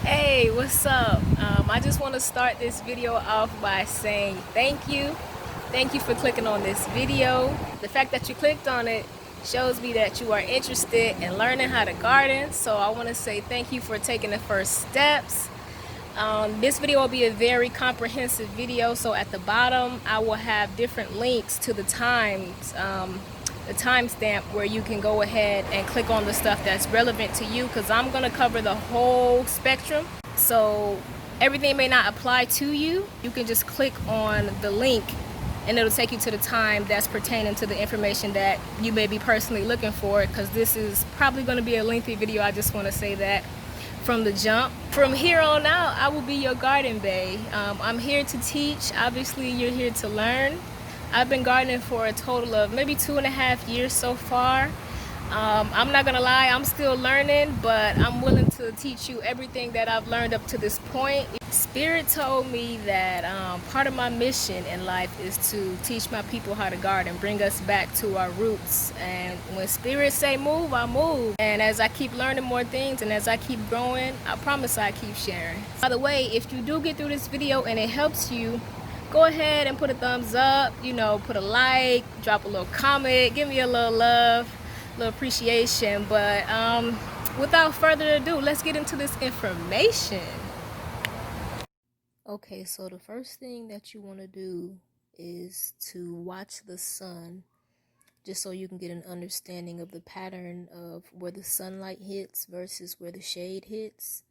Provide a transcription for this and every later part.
Hey, what's up? I just want to start this video off by saying thank you. Thank you for clicking on this video. The fact that you clicked on it shows me that you are interested in learning how to garden. So I want to say thank you for taking the first steps. This video will be a very comprehensive video, so at the bottom I will have different links to the timestamp where you can go ahead and click on the stuff that's relevant to you, because I'm going to cover the whole spectrum. So everything may not apply to you. You can just click on the link and it'll take you to the time that's pertaining to the information that you may be personally looking for, because this is probably going to be a lengthy video. I just want to say that from the jump. From here on out, I will be your garden bae. I'm here to teach. Obviously, you're here to learn. I've been gardening for a total of maybe 2.5 years so far. I'm not gonna lie, I'm still learning, but I'm willing to teach you everything that I've learned up to this point. Spirit told me that part of my mission in life is to teach my people how to garden, bring us back to our roots. And when Spirit say move, I move. And as I keep learning more things and as I keep growing, I promise I keep sharing. By the way, if you do get through this video and it helps you, go ahead and put a thumbs up, put a like, drop a little comment, give me a little love, a little appreciation. But without further ado, let's get into this information. Okay, so the first thing that you want to do is to watch the sun, just so you can get an understanding of the pattern of where the sunlight hits versus where the shade hits.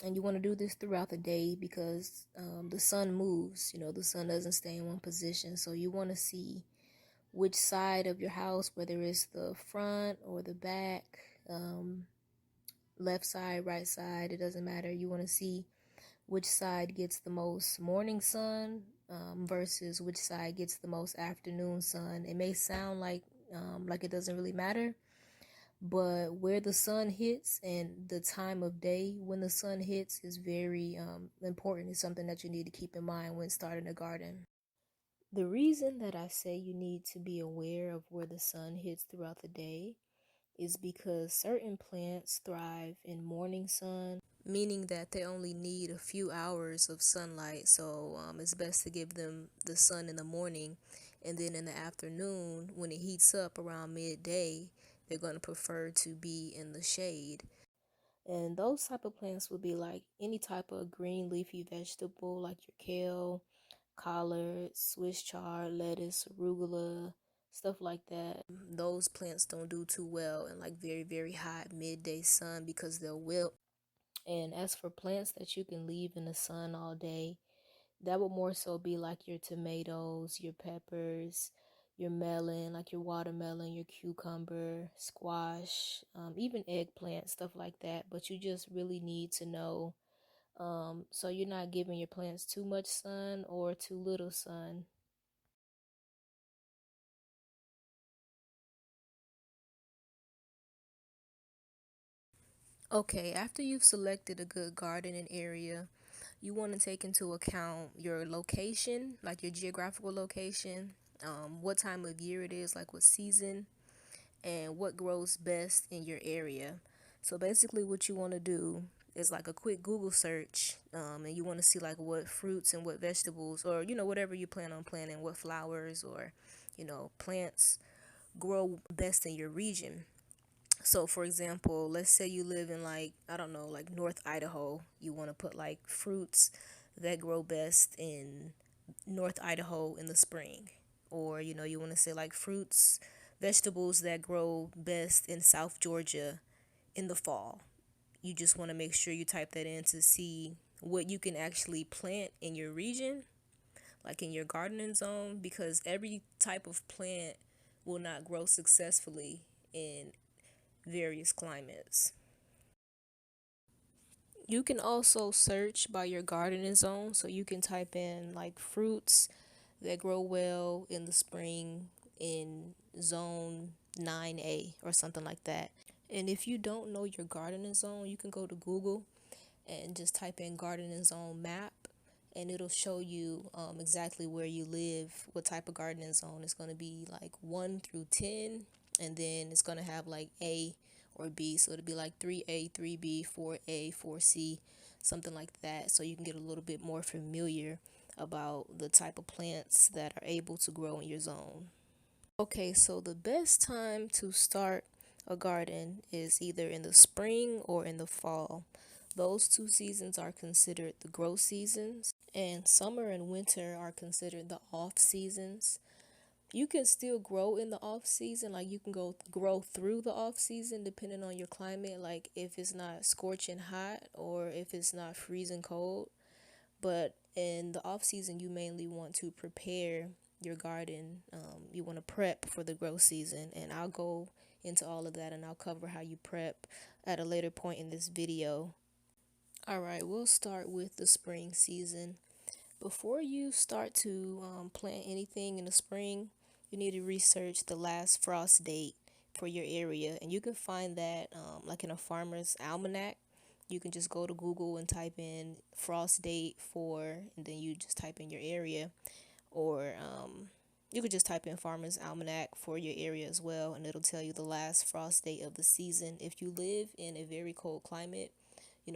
And you want to do this throughout the day because the sun moves. The sun doesn't stay in one position. So you want to see which side of your house, whether it's the front or the back, left side, right side, it doesn't matter. You want to see which side gets the most morning sun versus which side gets the most afternoon sun. It may sound like it doesn't really matter, but where the sun hits and the time of day when the sun hits is very important. It's something that you need to keep in mind when starting a garden. The reason that I say you need to be aware of where the sun hits throughout the day is because certain plants thrive in morning sun, meaning that they only need a few hours of sunlight. So it's best to give them the sun in the morning, and then in the afternoon, when it heats up around midday, they're going to prefer to be in the shade. And those type of plants would be like any type of green leafy vegetable, like your kale, collard, Swiss chard, lettuce, arugula, stuff like that. Those plants don't do too well in like very, very hot midday sun because they'll wilt. And as for plants that you can leave in the sun all day, that would more so be like your tomatoes, your peppers, your melon, like your watermelon, your cucumber, squash, even eggplant, stuff like that. But you just really need to know, so you're not giving your plants too much sun or too little sun. Okay, after you've selected a good gardening area, you want to take into account your location, like your geographical location, what time of year it is, like what season, and what grows best in your area. So basically what you want to do is like a quick Google search, and you want to see like what fruits and what vegetables, or whatever you plan on planting, what flowers or plants grow best in your region. So for example, let's say you live in like, I don't know, like North Idaho. You want to put like fruits that grow best in North Idaho in the spring. Or, you want to say like fruits, vegetables that grow best in South Georgia in the fall. You just want to make sure you type that in to see what you can actually plant in your region, like in your gardening zone, because every type of plant will not grow successfully in various climates. You can also search by your gardening zone, so you can type in like fruits that grow well in the spring in zone 9A or something like that. And if you don't know your gardening zone, you can go to Google and just type in gardening zone map, and it'll show you exactly where you live, what type of gardening zone. It's going to be like 1 through 10, and then it's going to have like A or B. So it'll be like 3A, 3B, 4A, 4C, something like that. So you can get a little bit more familiar about the type of plants that are able to grow in your zone. Okay, so the best time to start a garden is either in the spring or in the fall. Those two seasons are considered the growth seasons, and summer and winter are considered the off seasons. You can still grow in the off season, like you can go grow through the off season depending on your climate, like if it's not scorching hot or if it's not freezing cold. But in the off season, you mainly want to prepare your garden. You want to prep for the growth season, and I'll go into all of that and I'll cover how you prep at a later point in this video. All right, we'll start with the spring season. Before you start to plant anything in the spring, you need to research the last frost date for your area, and you can find that like in a farmer's almanac. You can just go to Google and type in frost date for, and then you just type in your area, or you could just type in farmer's almanac for your area as well, and it'll tell you the last frost date of the season. If you live in a very cold climate,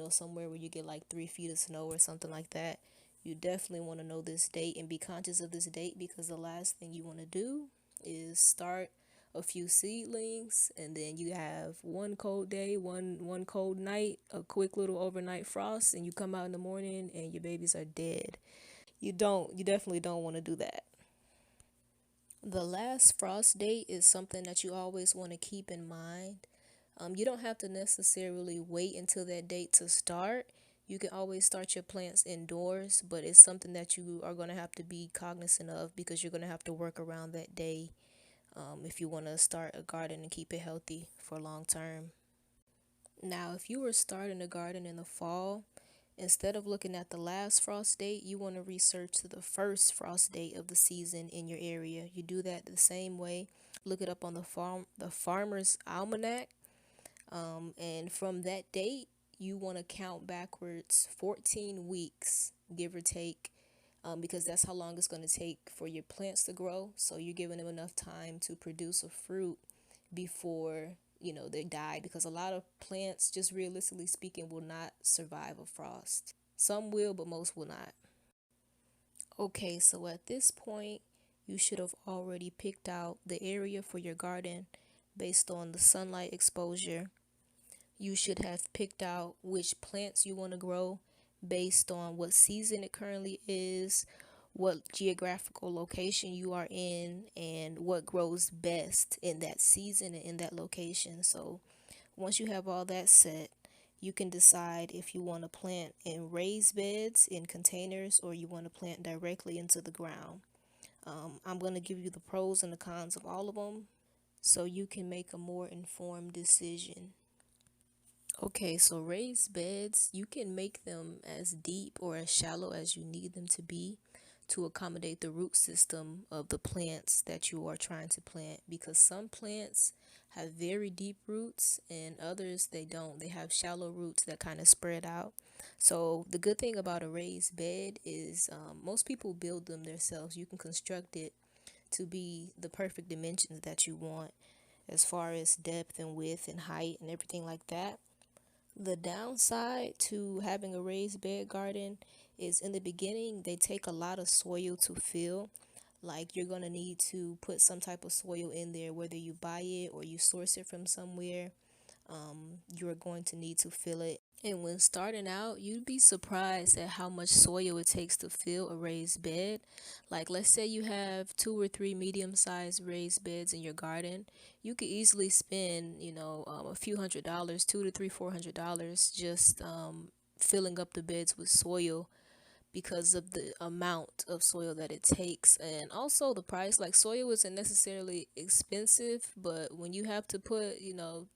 somewhere where you get like 3 feet of snow or something like that, you definitely want to know this date and be conscious of this date, because the last thing you want to do is start a few seedlings and then you have one cold day, one cold night, a quick little overnight frost, and you come out in the morning and your babies are dead. You definitely don't want to do that. The last frost date is something that you always want to keep in mind. You don't have to necessarily wait until that date to start. You can always start your plants indoors, but it's something that you are going to have to be cognizant of, because you're going to have to work around that day if you want to start a garden and keep it healthy for long term. Now, if you were starting a garden in the fall, instead of looking at the last frost date, you want to research the first frost date of the season in your area. You do that the same way. Look it up on the farmer's almanac. And from that date, you want to count backwards 14 weeks, give or take, because that's how long it's going to take for your plants to grow. So you're giving them enough time to produce a fruit before, they die, because a lot of plants, just realistically speaking, will not survive a frost. Some will, but most will not. Okay, so at this point, you should have already picked out the area for your garden based on the sunlight exposure. You should have picked out which plants you want to grow based on what season it currently is, what geographical location you are in, and what grows best in that season and in that location. So once you have all that set, you can decide if you want to plant in raised beds, in containers, or you want to plant directly into the ground. I'm going to give you the pros and the cons of all of them so you can make a more informed decision. Okay, so raised beds, you can make them as deep or as shallow as you need them to be to accommodate the root system of the plants that you are trying to plant, because some plants have very deep roots and others they don't. They have shallow roots that kind of spread out. So the good thing about a raised bed is most people build them themselves. You can construct it to be the perfect dimensions that you want, as far as depth and width and height and everything like that. The downside to having a raised bed garden is, in the beginning, they take a lot of soil to fill. Like, you're going to need to put some type of soil in there, whether you buy it or you source it from somewhere. You're going to need to fill it. And when starting out, you'd be surprised at how much soil it takes to fill a raised bed. Like, let's say you have 2 or 3 medium-sized raised beds in your garden. You could easily spend, a few $100s, $200 to $300, just filling up the beds with soil, because of the amount of soil that it takes, and also the price. Like, soil isn't necessarily expensive, but when you have to put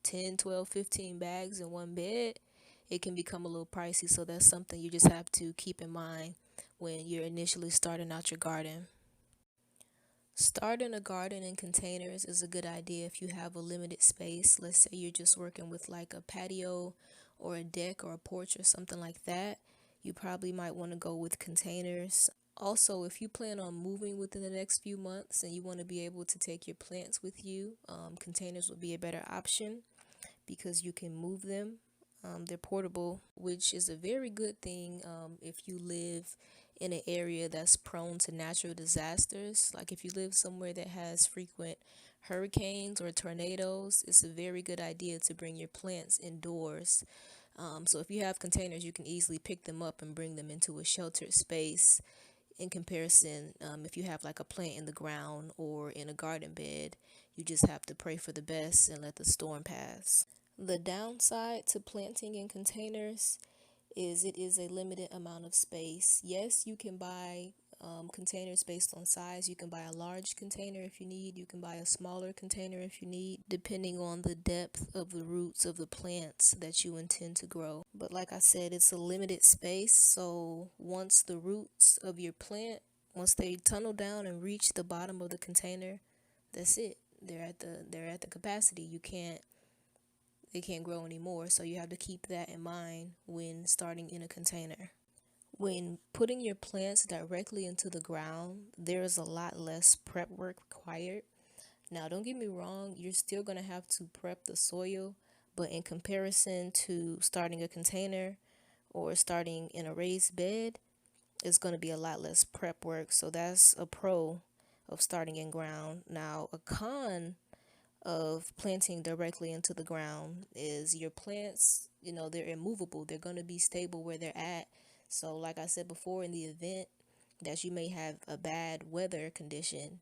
10, 12, 15 bags in one bed, it can become a little pricey. So that's something you just have to keep in mind when you're initially starting out your garden. Starting a garden in containers is a good idea if you have a limited space. Let's say you're just working with like a patio or a deck or a porch or something like that. You probably might want to go with containers. Also, if you plan on moving within the next few months and you want to be able to take your plants with you, containers would be a better option, because you can move them. They're portable, which is a very good thing if you live in an area that's prone to natural disasters. Like if you live somewhere that has frequent hurricanes or tornadoes, it's a very good idea to bring your plants indoors. So if you have containers, you can easily pick them up and bring them into a sheltered space. In comparison, if you have like a plant in the ground or in a garden bed, you just have to pray for the best and let the storm pass. The downside to planting in containers is it is a limited amount of space. Yes, you can buy containers based on size. You can buy a large container if you need. You can buy a smaller container if you need, depending on the depth of the roots of the plants that you intend to grow. But like I said, it's a limited space. So once the roots of your plant, once they tunnel down and reach the bottom of the container, that's it. They're at the capacity. They can't grow anymore. So you have to keep that in mind when starting in a container. When putting your plants directly into the ground, there is a lot less prep work required. Now, don't get me wrong, you're still going to have to prep the soil, but in comparison to starting a container or starting in a raised bed, it's going to be a lot less prep work. So that's a pro of starting in ground. Now, a con of planting directly into the ground is your plants, they're immovable. They're going to be stable where they're at. So like I said before, in the event that you may have a bad weather condition,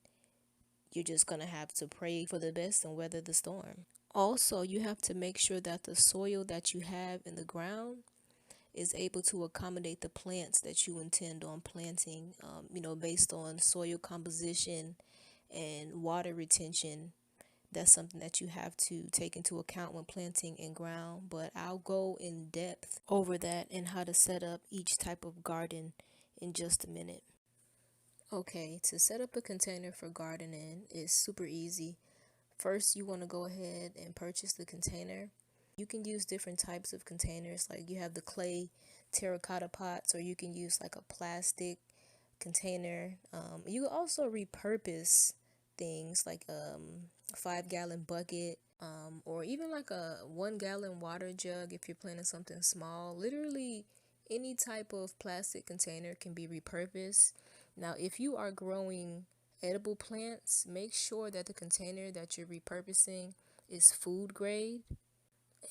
you're just going to have to pray for the best and weather the storm. Also, you have to make sure that the soil that you have in the ground is able to accommodate the plants that you intend on planting, based on soil composition and water retention. That's something that you have to take into account when planting in ground, but I'll go in depth over that and how to set up each type of garden in just a minute. Okay, to set up a container for gardening is super easy. First, you want to go ahead and purchase the container. You can use different types of containers, like you have the clay terracotta pots, or you can use like a plastic container. You can also repurpose things like a 5-gallon bucket, or even like a 1-gallon water jug if you're planting something small. Literally, any type of plastic container can be repurposed. Now, if you are growing edible plants, make sure that the container that you're repurposing is food grade.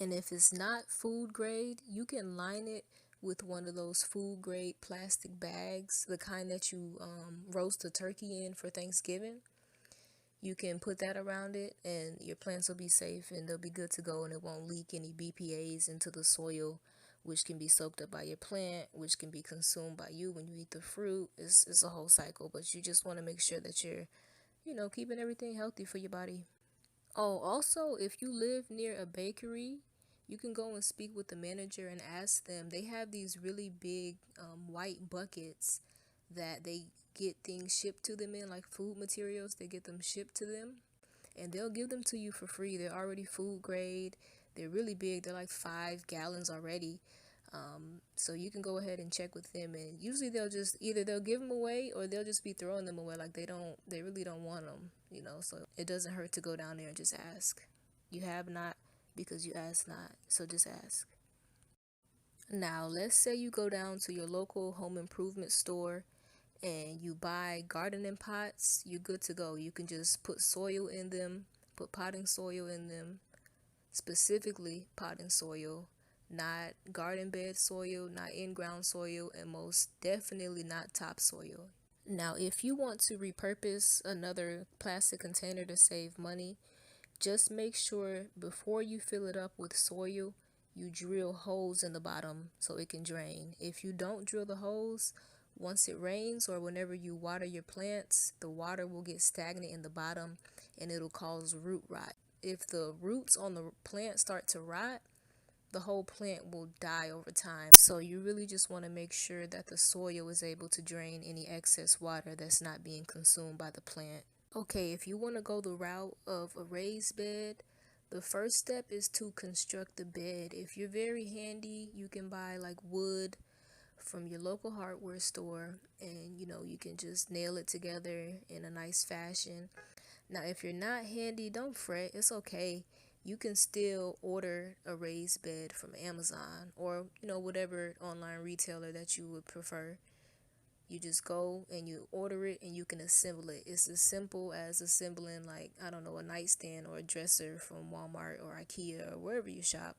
And if it's not food grade, you can line it with one of those food grade plastic bags, the kind that you roast a turkey in for Thanksgiving. You can put that around it and your plants will be safe and they'll be good to go, and it won't leak any BPAs into the soil, which can be soaked up by your plant, which can be consumed by you when you eat the fruit. It's a whole cycle, but you just want to make sure that you're, keeping everything healthy for your body. Oh, also, if you live near a bakery, you can go and speak with the manager and ask them. They have these really big white buckets that they get things shipped to them in, like food materials. They get them shipped to them and they'll give them to you for free. They're already food grade. They're really big. They're like 5 gallons already. So you can go ahead and check with them, and usually they'll give them away or they'll just be throwing them away. Like they really don't want them, so it doesn't hurt to go down there and just ask. You have not because you ask not, so just ask. Now, let's say you go down to your local home improvement store and you buy gardening pots. You're good to go. You can just put soil in them, put potting soil in them, specifically potting soil, not garden bed soil, not in-ground soil, and most definitely not topsoil. Now, if you want to repurpose another plastic container to save money, just make sure before you fill it up with soil, you drill holes in the bottom so it can drain. If you don't drill the holes, once it rains or whenever you water your plants, the water will get stagnant in the bottom and it'll cause root rot. If the roots on the plant start to rot, the whole plant will die over time. So you really just want to make sure that the soil is able to drain any excess water that's not being consumed by the plant. Okay, if you want to go the route of a raised bed, the first step is to construct the bed. If you're very handy, you can buy like wood from your local hardware store and you can just nail it together in a nice fashion. Now, if you're not handy, don't fret. It's okay. you can still order a raised bed from Amazon or, whatever online retailer that you would prefer. You just go and you order it and you can assemble it. It's as simple as assembling, like, I don't know, a nightstand or a dresser from Walmart or IKEA or wherever you shop.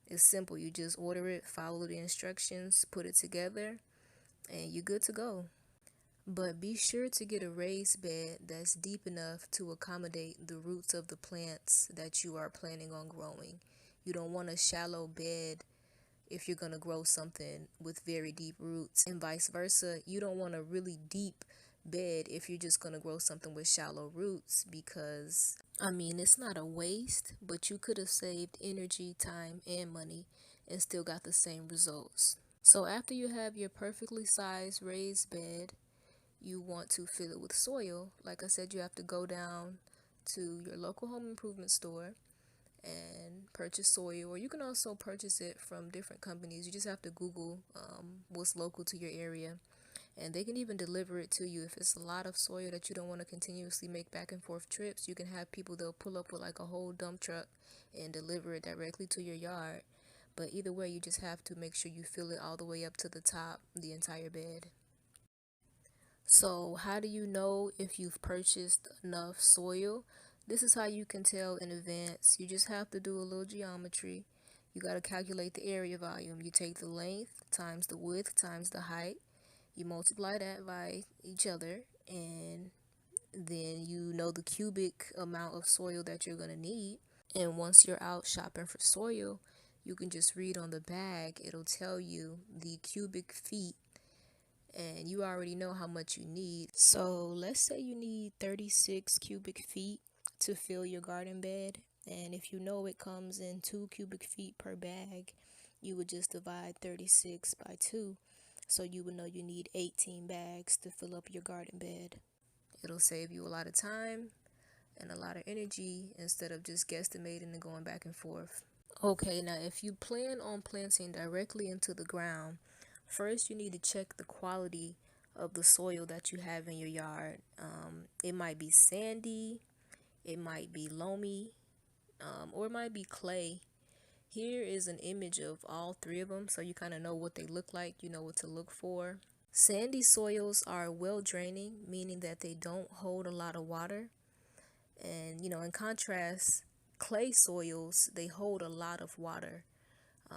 It's simple. You just order it, follow the instructions, put it together, and you're good to go. But be sure to get a raised bed that's deep enough to accommodate the roots of the plants that you are planning on growing. You don't want a shallow bed if you're going to grow something with very deep roots, and vice versa. You don't want a really deep bed if you're just going to grow something with shallow roots, because it's not a waste, but you could have saved energy, time, and money and still got the same results. So after you have your perfectly sized raised bed, you want to fill it with soil. Like I said, you have to go down to your local home improvement store and purchase soil, or you can also purchase it from different companies. You just have to Google what's local to your area, and they can even deliver it to you. If it's a lot of soil that you don't want to continuously make back and forth trips, you can have people, they'll pull up with like a whole dump truck and deliver it directly to your yard. But either way, you just have to make sure you fill it all the way up to the top, the entire bed. So how do you know if you've purchased enough soil? This is how you can tell in advance. You just have to do a little geometry. You got to calculate the area volume. You take the length times the width times the height. You multiply that by each other, and then you know the cubic amount of soil that you're going to need. And once you're out shopping for soil, you can just read on the bag. It'll tell you the cubic feet, and you already know how much you need. So let's say you need 36 cubic feet to fill your garden bed. And if you know it comes in 2 cubic feet per bag, you would just divide 36 by 2. So you would know you need 18 bags to fill up your garden bed. It'll save you a lot of time and a lot of energy instead of just guesstimating and going back and forth. Okay, now if you plan on planting directly into the ground, first you need to check the quality of the soil that you have in your yard. It might be sandy, it might be loamy, or it might be clay. Here is an image of all three of them, so you kind of know what they look like, you know what to look for. Sandy soils are well draining, meaning that they don't hold a lot of water. And, in contrast, clay soils, they hold a lot of water,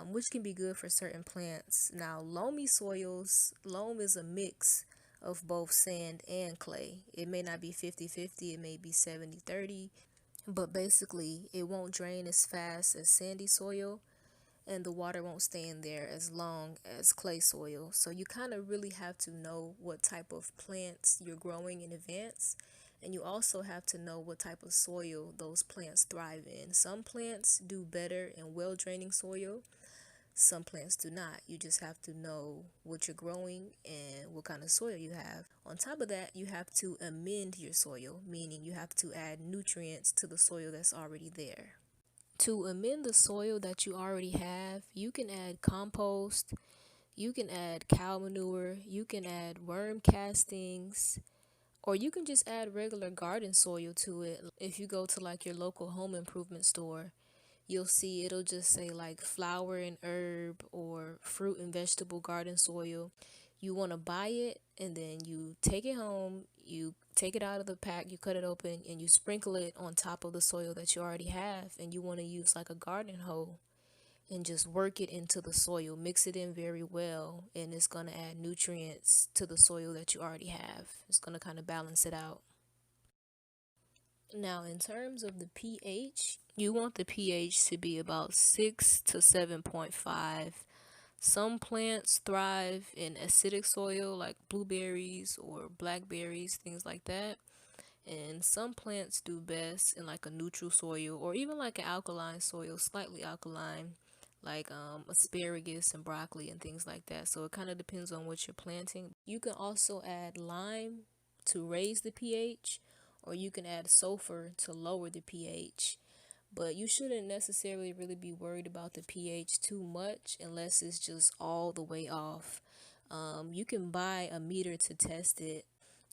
which can be good for certain plants. Now, loamy soils, loam is a mix of both sand and clay. It may not be 50-50, it may be 70-30, but basically it won't drain as fast as sandy soil, and the water won't stay in there as long as clay soil. So you kind of really have to know what type of plants you're growing in advance. And you also have to know what type of soil those plants thrive in. Some plants do better in well draining soil, some plants do not. You just have to know what you're growing and what kind of soil you have. On top of that, you have to amend your soil, meaning you have to add nutrients to the soil that's already there. To amend the soil that you already have, you can add compost, you can add cow manure, you can add worm castings, or you can just add regular garden soil to it. If you go to like your local home improvement store, you'll see it'll just say like flower and herb or fruit and vegetable garden soil. You want to buy it, and then you take it home, you take it out of the pack, you cut it open, and you sprinkle it on top of the soil that you already have. And you want to use like a garden hoe and just work it into the soil, mix it in very well, and it's going to add nutrients to the soil that you already have. It's going to kind of balance it out. Now, in terms of the pH, you want the pH to be about 6 to 7.5. Some plants thrive in acidic soil like blueberries or blackberries, things like that. And some plants do best in like a neutral soil or even like an alkaline soil, slightly alkaline, like asparagus and broccoli and things like that. So it kind of depends on what you're planting. You can also add lime to raise the pH, or you can add sulfur to lower the pH. But you shouldn't necessarily really be worried about the pH too much unless it's just all the way off. You can buy a meter to test it.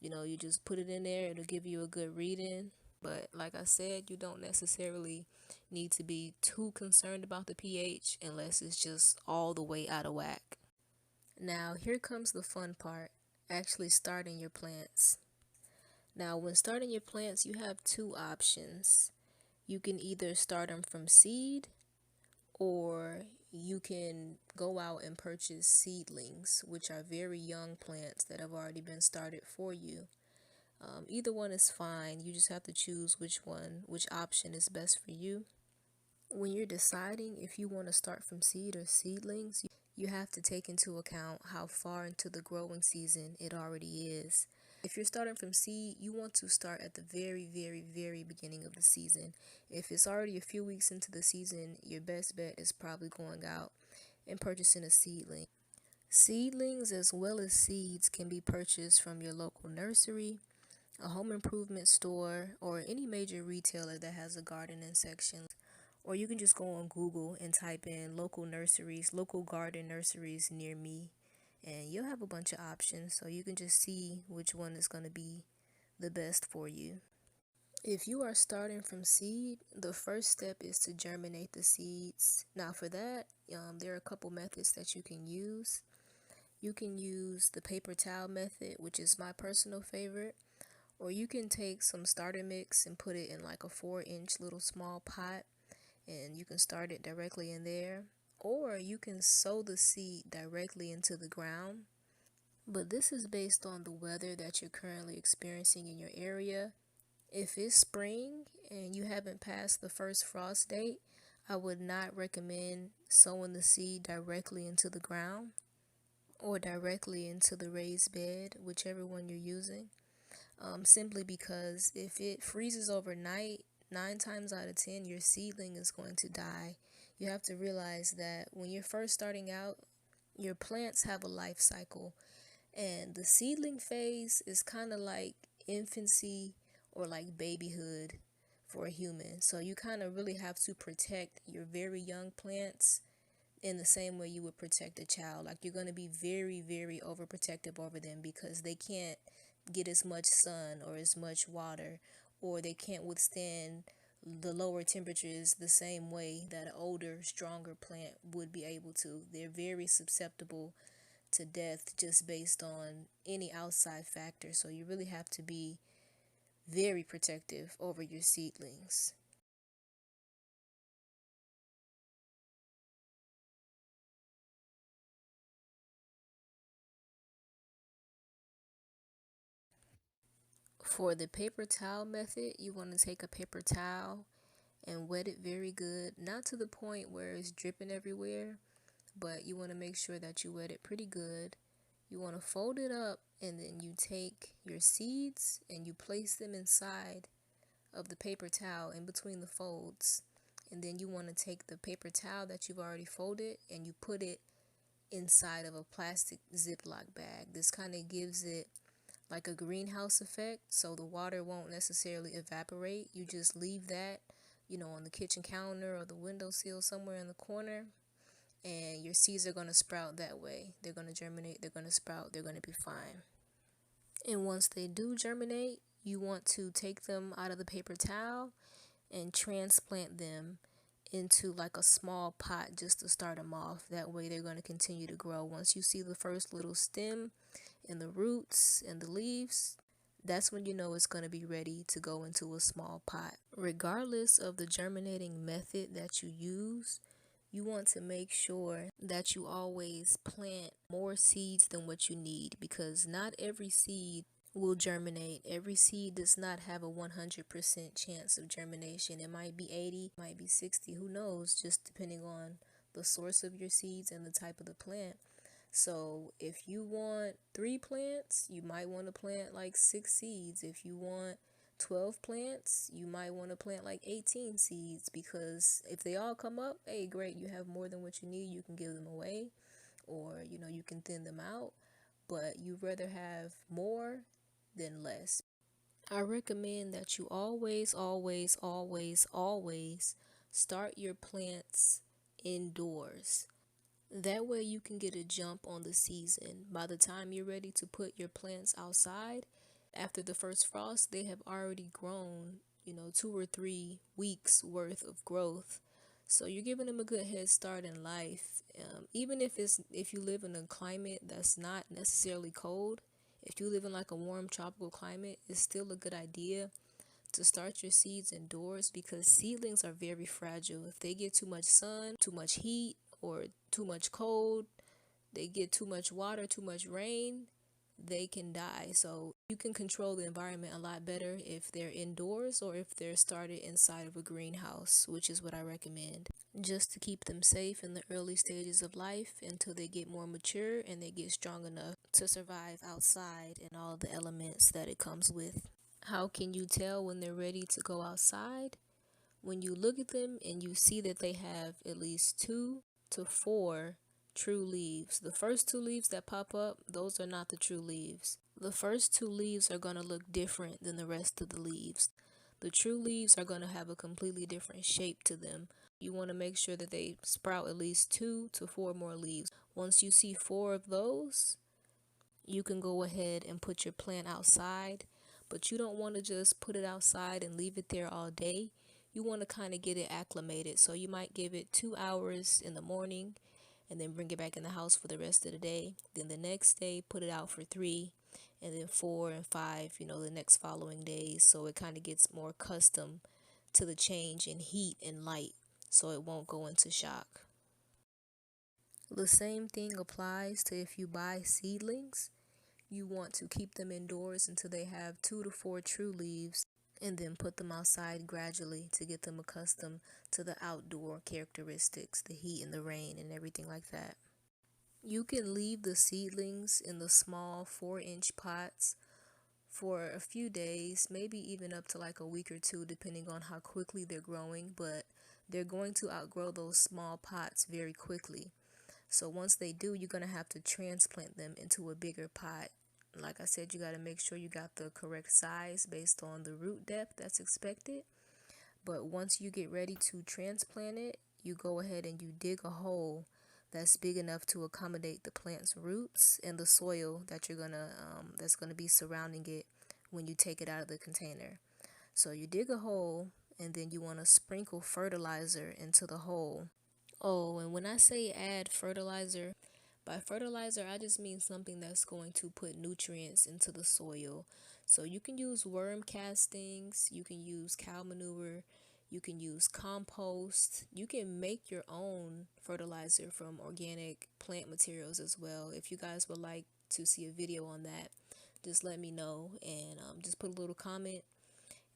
You just put it in there, it'll give you a good reading. But like I said, you don't necessarily need to be too concerned about the pH unless it's just all the way out of whack. Now, here comes the fun part, actually starting your plants. Now, when starting your plants, you have two options. You can either start them from seed, or you can go out and purchase seedlings, which are very young plants that have already been started for you. Either one is fine. You just have to choose which option is best for you. When you're deciding if you want to start from seed or seedlings, you have to take into account how far into the growing season it already is. If you're starting from seed, you want to start at the very, very, very beginning of the season. If it's already a few weeks into the season, your best bet is probably going out and purchasing a seedling. Seedlings as well as seeds can be purchased from your local nursery, a home improvement store, or any major retailer that has a gardening section. Or you can just go on Google and type in local nurseries, local garden nurseries near me, and you'll have a bunch of options, so you can just see which one is going to be the best for you. If you are starting from seed, the first step is to germinate the seeds. Now for that, there are a couple methods that you can use. You can use the paper towel method, which is my personal favorite, or you can take some starter mix and put it in like a 4-inch little small pot, and you can start it directly in there, or you can sow the seed directly into the ground. But this is based on the weather that you're currently experiencing in your area. If it's spring and you haven't passed the first frost date, I would not recommend sowing the seed directly into the ground or directly into the raised bed, whichever one you're using. Simply because if it freezes overnight, 9 times out of 10, your seedling is going to die. You have to realize that when you're first starting out, your plants have a life cycle, and the seedling phase is kind of like infancy or like babyhood for a human. So you kind of really have to protect your very young plants in the same way you would protect a child. Like, you're going to be very, very overprotective over them because they can't get as much sun or as much water, or they can't withstand the lower temperatures the same way that an older, stronger plant would be able to. They're very susceptible to death just based on any outside factor. So you really have to be very protective over your seedlings. For the paper towel method, you want to take a paper towel and wet it very good, not to the point where it's dripping everywhere, but you want to make sure that you wet it pretty good. You want to fold it up, and then you take your seeds and you place them inside of the paper towel in between the folds. And then you want to take the paper towel that you've already folded and you put it inside of a plastic Ziploc bag. This kind of gives it like a greenhouse effect, so the water won't necessarily evaporate. You just leave that, on the kitchen counter or the windowsill somewhere in the corner, and your seeds are going to sprout that way. They're going to germinate, they're going to sprout, they're going to be fine. And once they do germinate, you want to take them out of the paper towel and transplant them into like a small pot just to start them off. That way they're going to continue to grow. Once you see the first little stem and the roots and the leaves, that's when you know it's going to be ready to go into a small pot. Regardless of the germinating method that you use, you want to make sure that you always plant more seeds than what you need, because not every seed will germinate. Every seed does not have a 100% chance of germination. It might be 80, might be 60, who knows, just depending on the source of your seeds and the type of the plant. So if you want 3 plants, you might want to plant like 6 seeds. If you want 12 plants, you might want to plant like 18 seeds, because if they all come up, hey, great, you have more than what you need. You can give them away, or you can thin them out, but you'd rather have more than less. I recommend that you always, always, always, always start your plants indoors. That way you can get a jump on the season. By the time you're ready to put your plants outside, after the first frost, they have already grown 2 or 3 weeks worth of growth. So you're giving them a good head start in life. Even if you live in a climate that's not necessarily cold, if you live in like a warm tropical climate, it's still a good idea to start your seeds indoors because seedlings are very fragile. If they get too much sun, too much heat, or too much cold, they get too much water, too much rain, they can die. So you can control the environment a lot better if they're indoors or if they're started inside of a greenhouse, which is what I recommend. Just to keep them safe in the early stages of life until they get more mature and they get strong enough to survive outside and all the elements that it comes with. How can you tell when they're ready to go outside? When you look at them and you see that they have at least 2 to 4 true leaves. The first 2 leaves that pop up, those are not the true leaves. The first 2 leaves are going to look different than the rest of the leaves. The true leaves are going to have a completely different shape to them. You want to make sure that they sprout at least 2 to 4 more leaves. Once you see 4 of those, you can go ahead and put your plant outside, but you don't want to just put it outside and leave it there all day. You want to kind of get it acclimated. So you might give it 2 hours in the morning and then bring it back in the house for the rest of the day. Then the next day, put it out for 3, and then 4 and 5, the next following days. So it kind of gets more accustomed to the change in heat and light, so it won't go into shock. The same thing applies to if you buy seedlings. You want to keep them indoors until they have 2 to 4 true leaves and then put them outside gradually to get them accustomed to the outdoor characteristics, the heat and the rain and everything like that. You can leave the seedlings in the small 4-inch pots for a few days, maybe even up to like a week or 2 depending on how quickly they're growing, but they're going to outgrow those small pots very quickly. So once they do, you're going to have to transplant them into a bigger pot. Like I said, you got to make sure you got the correct size based on the root depth that's expected. But once you get ready to transplant it, you go ahead and you dig a hole that's big enough to accommodate the plant's roots and the soil that that's gonna be surrounding it when you take it out of the container. So you dig a hole and then you want to sprinkle fertilizer into the hole. Oh, and when I say add fertilizer, by fertilizer, I just mean something that's going to put nutrients into the soil. So you can use worm castings, you can use cow manure, you can use compost, you can make your own fertilizer from organic plant materials as well. If you guys would like to see a video on that, just let me know and just put a little comment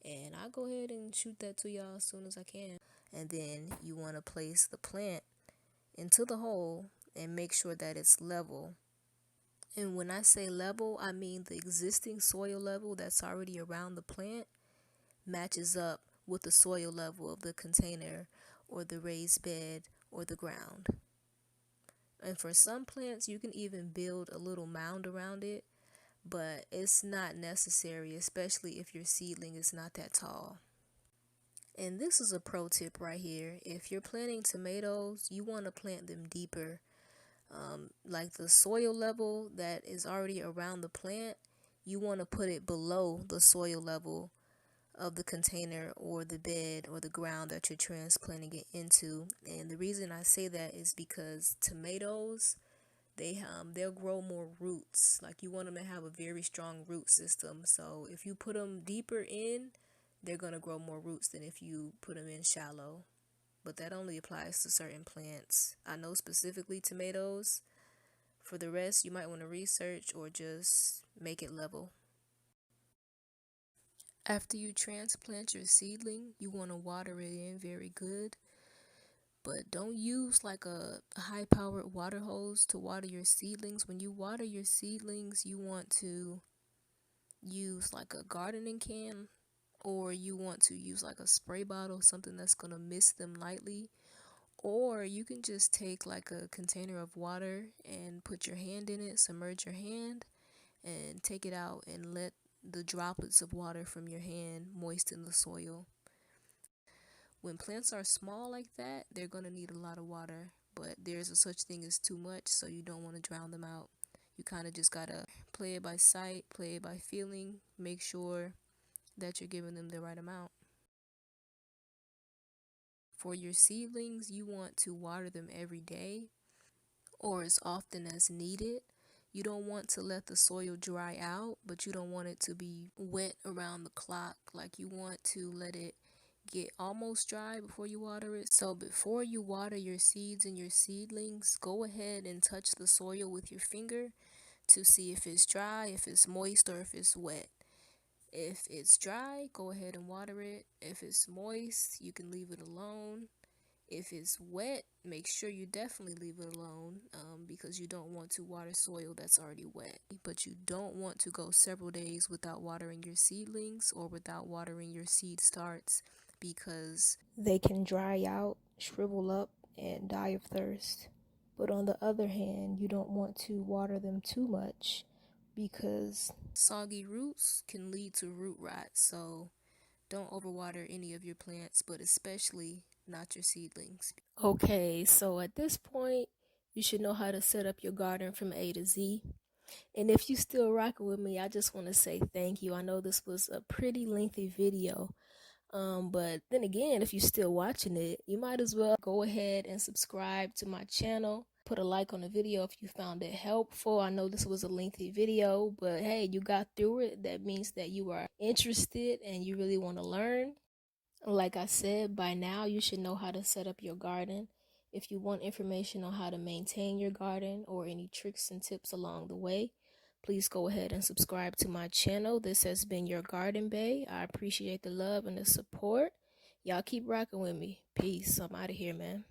and I'll go ahead and shoot that to y'all as soon as I can. And then you want to place the plant into the hole and make sure that it's level. And when I say level, I mean the existing soil level that's already around the plant matches up with the soil level of the container or the raised bed or the ground. And for some plants, you can even build a little mound around it, but it's not necessary, especially if your seedling is not that tall. And this is a pro tip right here. If you're planting tomatoes, you want to plant them deeper. Like the soil level that is already around the plant, you want to put it below the soil level of the container or the bed or the ground that you're transplanting it into. And the reason I say that is because tomatoes, they'll grow more roots. Like you want them to have a very strong root system. So if you put them deeper in, they're going to grow more roots than if you put them in shallow. But that only applies to certain plants. I know specifically tomatoes. For the rest, you might want to research or just make it level. After you transplant your seedling, you want to water it in very good. But don't use like a high-powered water hose to water your seedlings. When you water your seedlings, you want to use like a gardening can, or you want to use like a spray bottle, something that's going to mist them lightly. Or you can just take like a container of water and put your hand in it, submerge your hand, and take it out and let the droplets of water from your hand moisten the soil. When plants are small like that, they're going to need a lot of water, but there's a such thing as too much, so you don't want to drown them out. You kind of just got to play it by sight, play it by feeling, make sure that you're giving them the right amount. for your seedlings, you want to water them every day or as often as needed. You don't want to let the soil dry out, but you don't want it to be wet around the clock. Like, you want to let it get almost dry before you water it. So before you water your seeds and your seedlings, go ahead and touch the soil with your finger to see if it's dry, if it's moist, or if it's wet. If it's dry, go ahead and water it. If it's moist, you can leave it alone. If it's wet, make sure you definitely leave it alone, because you don't want to water soil that's already wet. But you don't want to go several days without watering your seedlings or without watering your seed starts, because they can dry out, shrivel up, and die of thirst. But on the other hand, you don't want to water them too much because soggy roots can lead to root rot. So don't overwater any of your plants, but especially not your seedlings. Okay, so at this point, you should know how to set up your garden from A to Z. And if you still rocking with me, I just want to say thank you. I know this was a pretty lengthy video. But then again, if you're still watching it, you might as well go ahead and subscribe to my channel. Put a like on the video if you found it helpful. I know this was a lengthy video, but hey, you got through it. That means that you are interested and you really want to learn. Like I said, by now you should know how to set up your garden. If you want information on how to maintain your garden or any tricks and tips along the way, please go ahead and subscribe to my channel. This has been your Garden Bae. I appreciate the love and the support. Y'all keep rocking with me. Peace. I'm out of here, man.